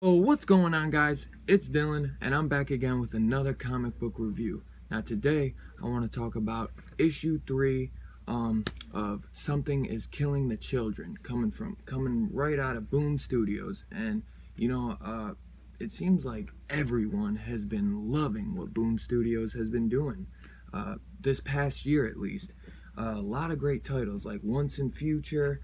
Oh, what's going on, guys? It's Dylan, and I'm back again with another comic book review. Now, today I want to talk about issue 3 of Something is Killing the Children, coming right out of Boom Studios. And it seems like everyone has been loving what Boom Studios has been doing this past year, at least. A lot of great titles like Once in Future.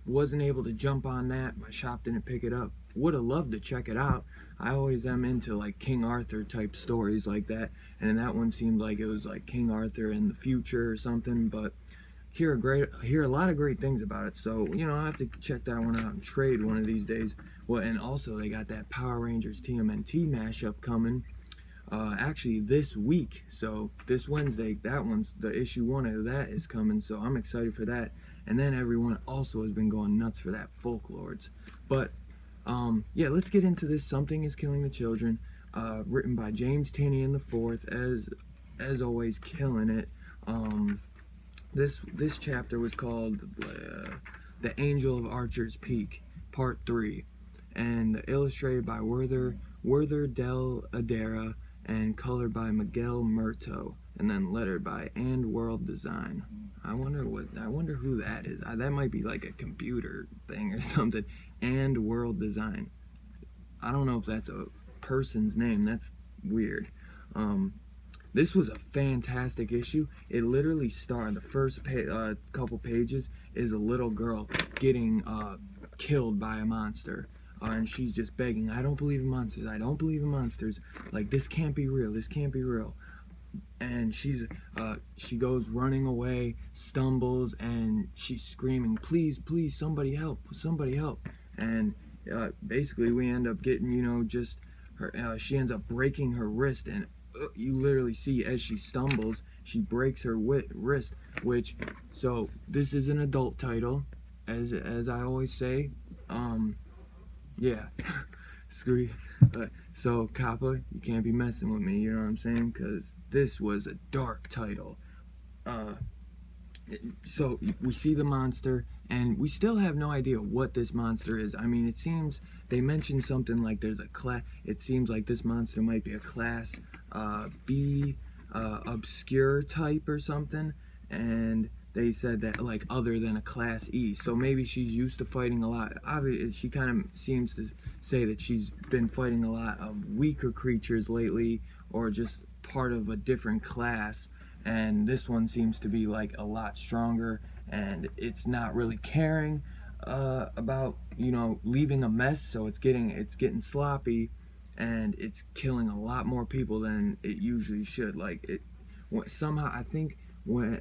Wasn't able to jump on that. My shop didn't pick it up. Would have loved to check it out. I always am into like King Arthur type stories like that, and in that one seemed like it was like King Arthur in the future or something. But hear a lot of great things about it. So I have to check that one out and trade one of these days. Well, and also they got that Power Rangers TMNT mashup coming. Actually this week, so this Wednesday, that one's the issue 1 of that is coming, so I'm excited for that. And then everyone also has been going nuts for that Folklords. But yeah, let's get into this. Something is Killing the Children, written by James Tynion the fourth, as always, killing it. This chapter was called The Angel of Archer's Peak, Part 3, and illustrated by Werther Del Adera and colored by Miguel Murto, and then lettered by And World Design. I wonder who that is. That might be like a computer thing or something. And World Design. I don't know if that's a person's name. That's weird. This was a fantastic issue. It literally started, the first couple pages is a little girl getting killed by a monster. And she's just begging, I don't believe in monsters, I don't believe in monsters. Like, this can't be real, this can't be real. And she goes running away, stumbles, and she's screaming, please, please, somebody help, somebody help. And basically we end up getting, just her, she ends up breaking her wrist, and you literally see as she stumbles, she breaks her wrist, so this is an adult title, as I always say. Yeah, screw you. So Kappa, you can't be messing with me, you know what I'm saying? Because this was a dark title. So we see the monster, and we still have no idea what this monster is. I mean, it seems they mentioned something like there's a class. It seems like this monster might be a class B, obscure type or something, and they said that like other than a class E, so maybe she's used to fighting a lot. Obviously, she kind of seems to say that she's been fighting a lot of weaker creatures lately, or just part of a different class, and this one seems to be like a lot stronger, and it's not really caring about leaving a mess, so it's getting sloppy, and it's killing a lot more people than it usually should. Like, it somehow, I think when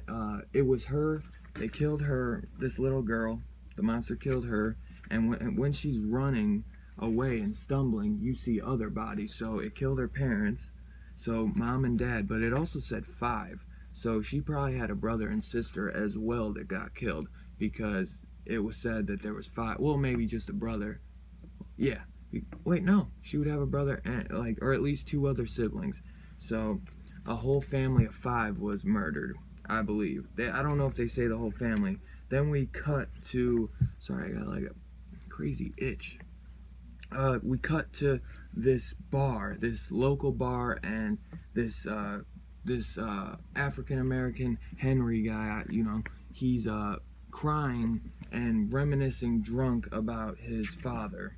it was her, they killed her, this little girl, the monster killed her, and when she's running away and stumbling, you see other bodies. So it killed her parents, so mom and dad, but it also said 5, so she probably had a brother and sister as well that got killed, because it was said that there was 5, well, maybe just a brother. Yeah, wait, no, she would have a brother and or at least 2 other siblings, so a whole family of 5 was murdered, I believe. I don't know if they say the whole family. Then we cut to, sorry, I got like a crazy itch. We cut to this bar, this local bar, and this African American Henry guy. He's crying and reminiscing, drunk, about his father,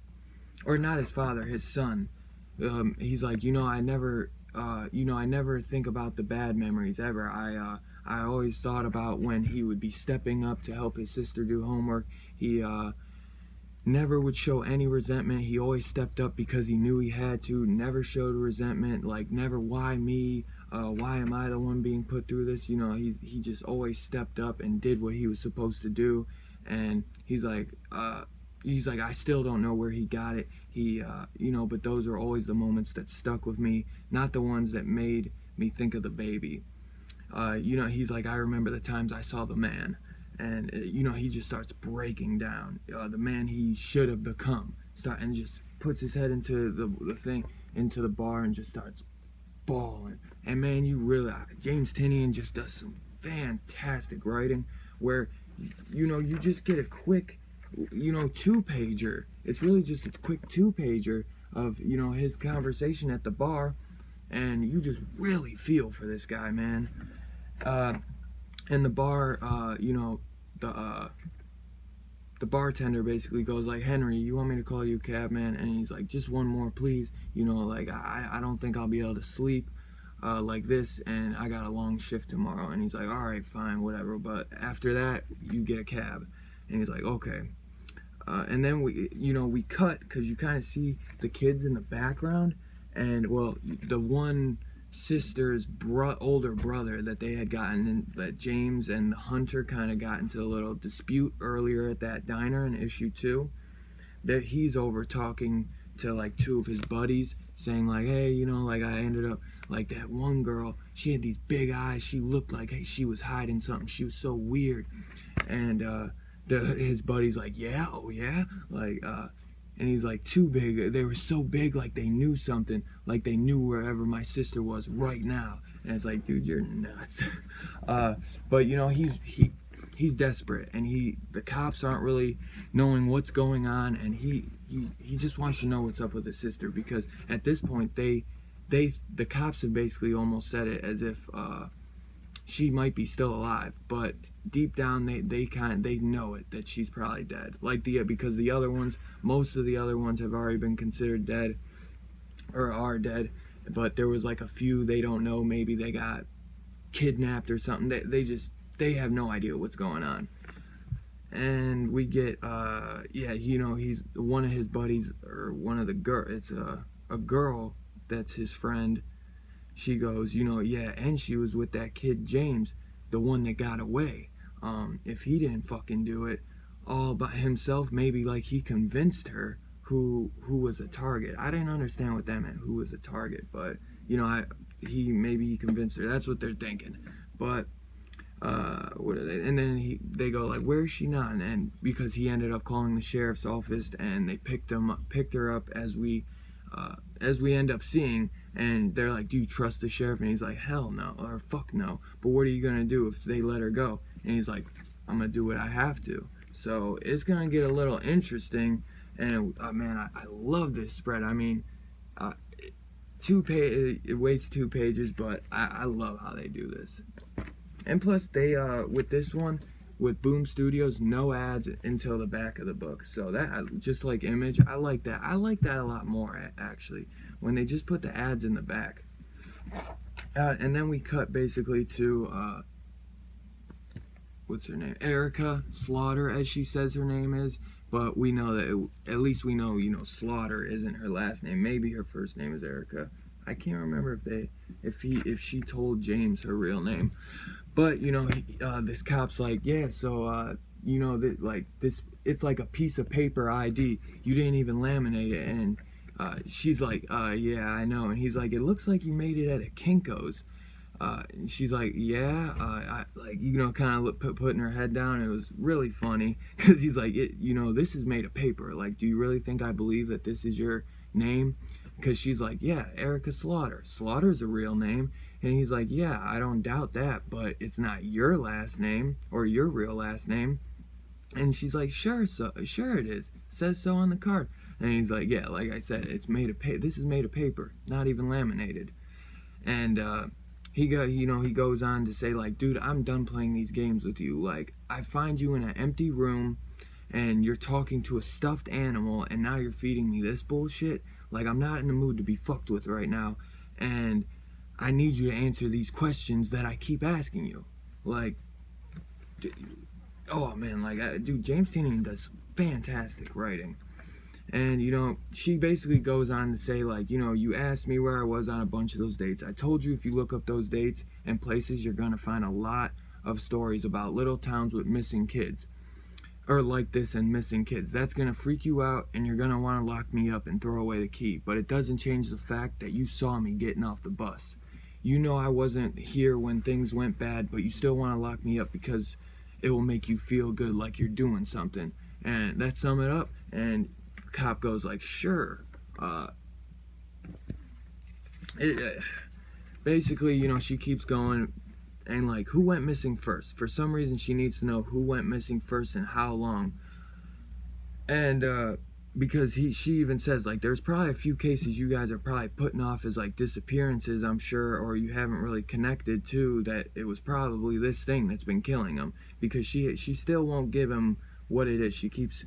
or not his father, his son. He's like, I never think about the bad memories ever. I always thought about when he would be stepping up to help his sister do homework. He never would show any resentment. He always stepped up because he knew he had to. Never showed resentment. Like, never, why me? Why am I the one being put through this? He just always stepped up and did what he was supposed to do. And he's like, I still don't know where he got it. But those are always the moments that stuck with me, not the ones that made me think of the baby. He's like, I remember the times I saw the man. And he just starts breaking down, the man he should have become, and just puts his head into into the bar, and just starts bawling. And man, James Tynion just does some fantastic writing, where you just get a quick two-pager. It's really just a quick two-pager of, his conversation at the bar, and you just really feel for this guy, man. And the bar, the bartender basically goes like, Henry, you want me to call you a cab, man? And he's like, just one more, please. Like, I don't think I'll be able to sleep like this, and I got a long shift tomorrow. And he's like, all right, fine, whatever, but after that, you get a cab. And he's like, okay. And then we cut, because you kind of see the kids in the background, and, well, the one sister's older brother that they had gotten in, that James and the Hunter kind of got into a little dispute earlier at that diner in issue 2, that he's over talking to like 2 of his buddies, saying like, hey, like, I ended up like that one girl, she had these big eyes, she looked like, hey, she was hiding something, she was so weird. And his buddy's like, yeah, oh yeah, like, and he's like, too big. They were so big, like they knew something, like they knew wherever my sister was right now. And it's like, dude, you're nuts. But he's desperate, and the cops aren't really knowing what's going on, and he just wants to know what's up with his sister, because at this point the cops have basically almost said it as if she might be still alive, but deep down they know it, that she's probably dead. Like because the other ones, most of the other ones have already been considered dead, or are dead, but there was like a few they don't know, maybe they got kidnapped or something. They have no idea what's going on. And we get he's one of his buddies, or one of the it's a girl that's his friend. She goes, yeah, and she was with that kid James, the one that got away. If he didn't fucking do it all by himself, maybe like he convinced her who was a target. I didn't understand what that meant, who was a target, but he convinced her. Her. That's what they're thinking. But what are they? And then they go like, where is she now? And because he ended up calling the sheriff's office, and they picked her up as we end up seeing. And they're like, do you trust the sheriff? And he's like, hell no, or fuck no. But what are you gonna do if they let her go? And he's like, I'm gonna do what I have to. So it's gonna get a little interesting. And man, I love this spread. I mean, it weighs 2 pages, but I love how they do this. And plus, they with this one, with Boom Studios, no ads until the back of the book. So that, just like Image, I like that. I like that a lot more, actually, when they just put the ads in the back. And then we cut basically to what's her name? Erica Slaughter, as she says her name is. But we know that at least we know, Slaughter isn't her last name. Maybe her first name is Erica. I can't remember if she told James her real name. But this cop's like, yeah, so this, it's like a piece of paper ID. You didn't even laminate it. And she's like, yeah, I know. And he's like, it looks like you made it at a Kinko's. And she's like, yeah, kind of putting her head down. It was really funny, because he's like, this is made of paper. Like, do you really think I believe that this is your name? Because she's like, yeah, Erica Slaughter. Slaughter's a real name. And he's like, yeah, I don't doubt that, but it's not your last name, or your real last name. And she's like, sure it is. Says so on the card. And he's like, yeah, like I said, it's made of this is made of paper, not even laminated. And he goes on to say, like, dude, I'm done playing these games with you. Like, I find you in an empty room, and you're talking to a stuffed animal, and now you're feeding me this bullshit. Like, I'm not in the mood to be fucked with right now, and I need you to answer these questions that I keep asking you. Like, oh man, like, dude, James Tynion does fantastic writing. And, she basically goes on to say, like, you asked me where I was on a bunch of those dates. I told you if you look up those dates and places, you're going to find a lot of stories about little towns with missing kids. Or like this, and missing kids. That's going to freak you out, and you're going to want to lock me up and throw away the key. But it doesn't change the fact that you saw me getting off the bus. You know I wasn't here when things went bad, but you still want to lock me up because it will make you feel good, like you're doing something. And that sum it up. And cop goes like, sure. Basically, she keeps going, and like, who went missing first? For some reason, she needs to know who went missing first and how long. And because she even says like there's probably a few cases you guys are probably putting off as like disappearances, I'm sure, or you haven't really connected to that it was probably this thing that's been killing him, because she still won't give him what it is. She keeps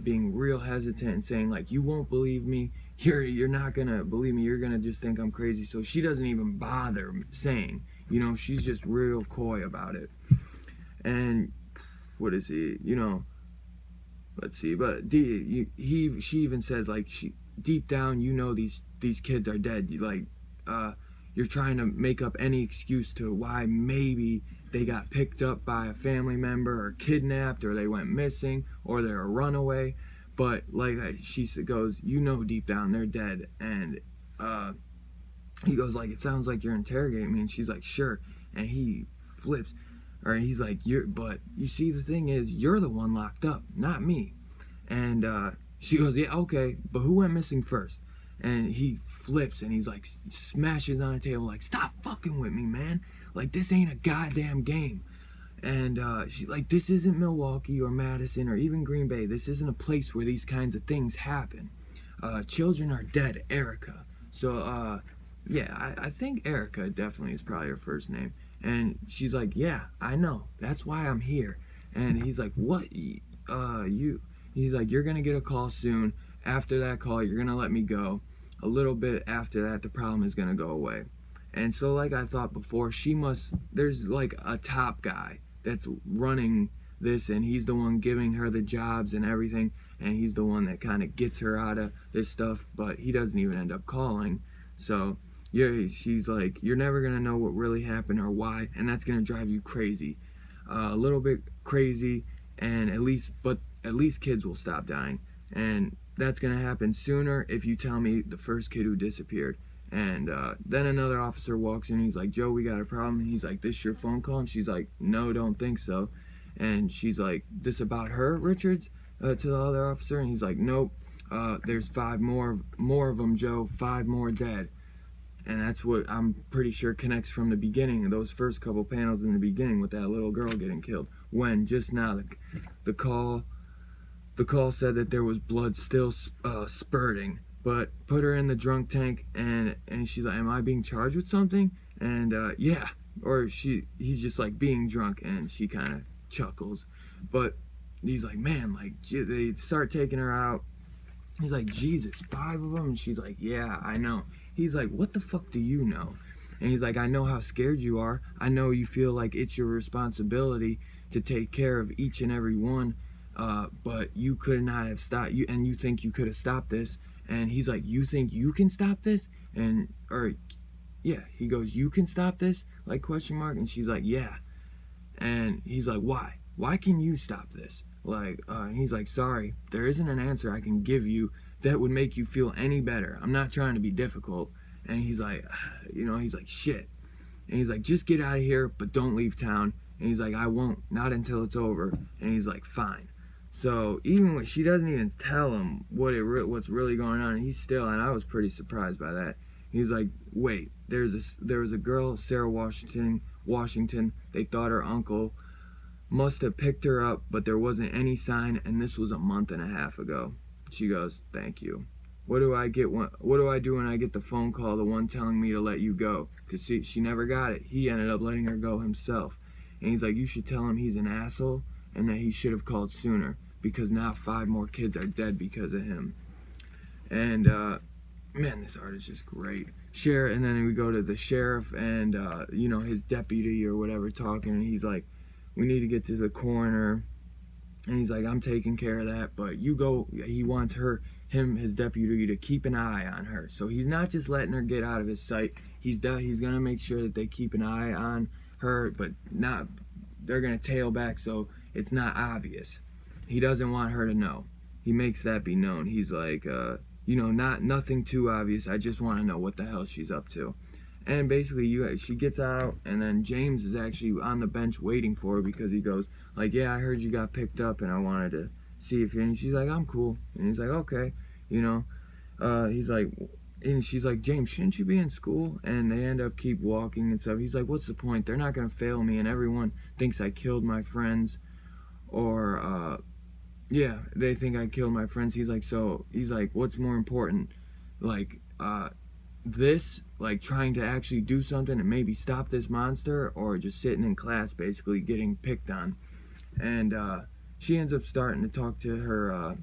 being real hesitant and saying like, you won't believe me, you're not gonna believe me, you're gonna just think I'm crazy. So she doesn't even bother saying, you know, she's just real coy about it. And what is he, you know, let's see, but she even says like, she deep down, you know, these kids are dead. You like you're trying to make up any excuse to why maybe they got picked up by a family member or kidnapped or they went missing or they're a runaway. But like she goes, you know, deep down they're dead. And he goes like, it sounds like you're interrogating me. And she's like, sure. And he flips, or he's like, but you see, the thing is, you're the one locked up, not me. And she goes, yeah, okay, but who went missing first? And he flips and he's like, smashes on the table like, stop fucking with me, man. Like, this ain't a goddamn game. And she's like, this isn't Milwaukee or Madison or even Green Bay. This isn't a place where these kinds of things happen. Children are dead, Erica. So, yeah, I think Erica definitely is probably her first name. And she's like, yeah, I know. That's why I'm here. And he's like, what? He's like, you're going to get a call soon. After that call, you're going to let me go. A little bit after that, the problem is going to go away. And so, like I thought before, there's like a top guy that's running this, and he's the one giving her the jobs and everything. And he's the one that kind of gets her out of this stuff, but he doesn't even end up calling. So, yeah, she's like, you're never going to know what really happened or why, and that's going to drive you crazy. A little bit crazy, and at least kids will stop dying. And that's going to happen sooner if you tell me the first kid who disappeared. And then another officer walks in, and he's like, Joe, we got a problem. And he's like, this your phone call? And she's like, no, don't think so. And she's like, this about her, Richards? To the other officer. And he's like, nope, there's 5 more of them, Joe, 5 more dead. And that's what I'm pretty sure connects from the beginning, those first couple panels in the beginning with that little girl getting killed. When just now the call said that there was blood still spurting, but put her in the drunk tank, and she's like, am I being charged with something? And yeah, or he's just like being drunk, and she kind of chuckles. But he's like, man, like they start taking her out. He's like, Jesus, 5 of them? And she's like, yeah, I know. He's like, what the fuck do you know? And he's like, I know how scared you are. I know you feel like it's your responsibility to take care of each and every one, but you could not have stopped you, and you think you could have stopped this. And he's like, you think you can stop this? He goes, you can stop this? Like, question mark? And she's like, yeah. And he's like, why? Why can you stop this? Like, and he's like, sorry, there isn't an answer I can give you that would make you feel any better. I'm not trying to be difficult. And he's like, he's like, shit. And he's like, just get out of here, but don't leave town. And he's like, I won't, not until it's over. And he's like, fine. So even when she doesn't even tell him what's really going on, he's still, and I was pretty surprised by that. He's like, wait, there was a girl, Sarah Washington. They thought her uncle must have picked her up, but there wasn't any sign, and this was a month and a half ago. She goes, thank you. What do I do when I get the phone call, the one telling me to let you go? Because she never got it. He ended up letting her go himself. And he's like, you should tell him he's an asshole and that he should have called sooner, because now 5 more kids are dead because of him. And man, this art is just great. And then we go to the sheriff and his deputy or whatever talking, and he's like, we need to get to the coroner. And he's like, I'm taking care of that, but you go. He wants his deputy, to keep an eye on her. So he's not just letting her get out of his sight. He's gonna make sure that they keep an eye on her, but they're gonna tail back so it's not obvious. He doesn't want her to know. He makes that be known. He's like, nothing too obvious. I just want to know what the hell she's up to. And basically, she gets out, and then James is actually on the bench waiting for her, because he goes, like, yeah, I heard you got picked up, and I wanted to see if you... And she's like, I'm cool. And he's like, okay, he's like... And she's like, James, shouldn't you be in school? And they end up keep walking and stuff. He's like, what's the point? They're not going to fail me, and everyone thinks I killed my friends, or Yeah, they think I killed my friends. He's like, so he's like, what's more important, like this, like trying to actually do something and maybe stop this monster, or just sitting in class basically getting picked on. And she ends up starting to talk to her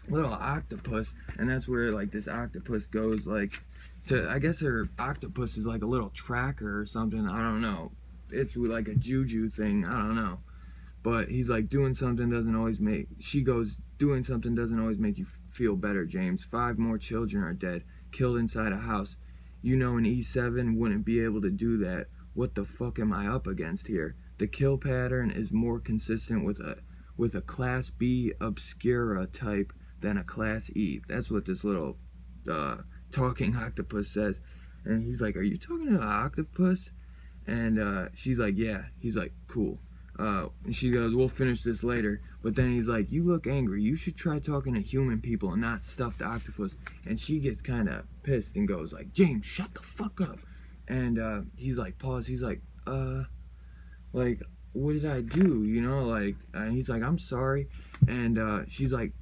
little octopus, and that's where like this octopus goes like to, I guess her octopus is like a little tracker or something, I don't know, it's like a juju thing, I don't know. But he's like, doing something doesn't always make, she goes, doing something doesn't always make you feel better, James. 5 more children are dead, killed inside a house. You know an E7 wouldn't be able to do that. What the fuck am I up against here? The kill pattern is more consistent with a Class B Obscura type than a Class E. That's what this little talking octopus says. And he's like, are you talking to the octopus? And she's like, yeah. He's like, cool. And she goes, we'll finish this later. But then he's like, you look angry. You should try talking to human people and not stuffed octopus. And she gets kind of pissed and goes like, James, shut the fuck up. And he's like, pause. He's like, like, what did I do? You know, like, and he's like, I'm sorry. And she's like,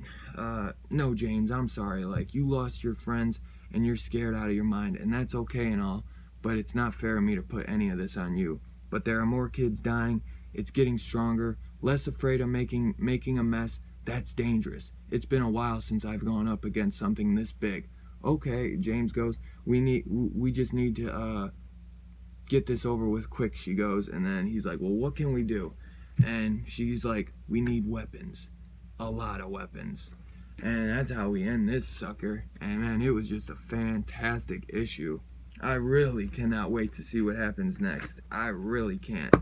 no, James, I'm sorry. Like, you lost your friends and you're scared out of your mind. And that's okay and all. But it's not fair of me to put any of this on you. But there are more kids dying. It's getting stronger. Less afraid of making a mess. That's dangerous. It's been a while since I've gone up against something this big. Okay, James goes, we just need to get this over with quick, she goes. And then he's like, well, what can we do? And she's like, we need weapons. A lot of weapons. And that's how we end this sucker. And man, it was just a fantastic issue. I really cannot wait to see what happens next. I really can't.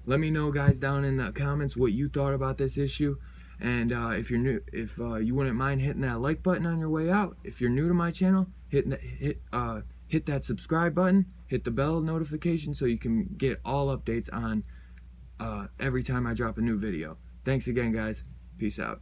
Let me know, guys, down in the comments what you thought about this issue. And if you're new, if you wouldn't mind hitting that like button on your way out. If you're new to my channel, hit that subscribe button. Hit the bell notification so you can get all updates on every time I drop a new video. Thanks again, guys. Peace out.